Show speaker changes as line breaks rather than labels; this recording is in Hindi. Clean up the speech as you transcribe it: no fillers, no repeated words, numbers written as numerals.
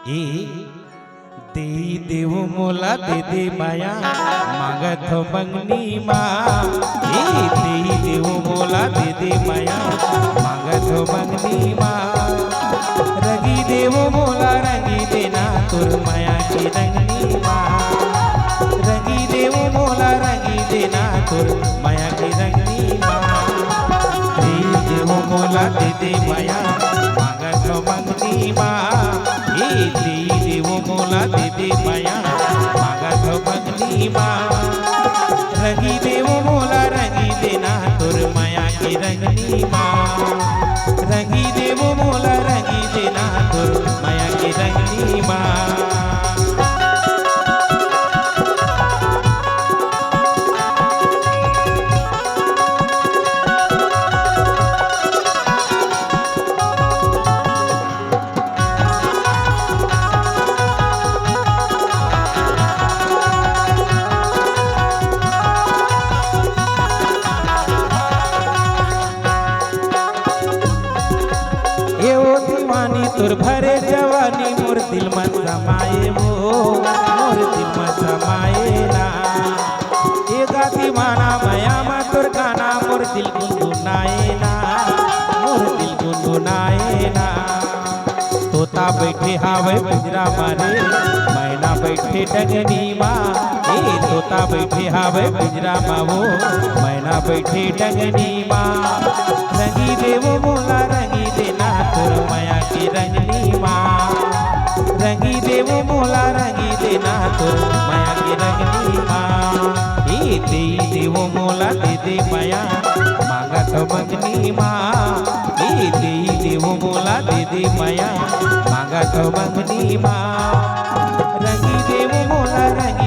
ए दे देव मोला दे दे माया मागत हो मंगनी माँ। ए दे देव मोला दे दे माया मागत हो मंगनी माँ। रंगी देव मोला रंगी देना तुर माया की रंगनी माँ। रंगी देव मोला रंगी देना तुर माया की रंगनी माँ। दे देव मोला दे दे माया मागत हो मंगनी माँ। ए दे देव मोला दे दे माया मागत हो मंगनी माँ। रंगी देव मोला रंगी देना तुर माया की रंगनी माँ। रंगी देव मोला रंगी देना तुर माया की रंगनी माँ। तुर भरे जवानी मोर दिल में समाये वो मोर दिल में समाये ना। ये गाती माना माया मा तुर गाना मोर दिल गुनगुनाए ना। मोर दिल गुनगुनाए ना। तोता बैठे हावे पिंजरा मारे मैना बैठे डगनी माँ। ए तोता बैठे हावे पिंजरा मा वो मैना बैठे डगनी माँ। रंगी देव मोला रंगी देना तुर माया की रंगनी माँ। रंगी देव मोला रंगी देना तुर माया की रंगनी माँ। ए दे देव मोला दे दे माया मांगत मंगनी माँ। ए दे देव मोला दे दे माया मांगत मंगनी माँ। रंगी देव मोला रंगी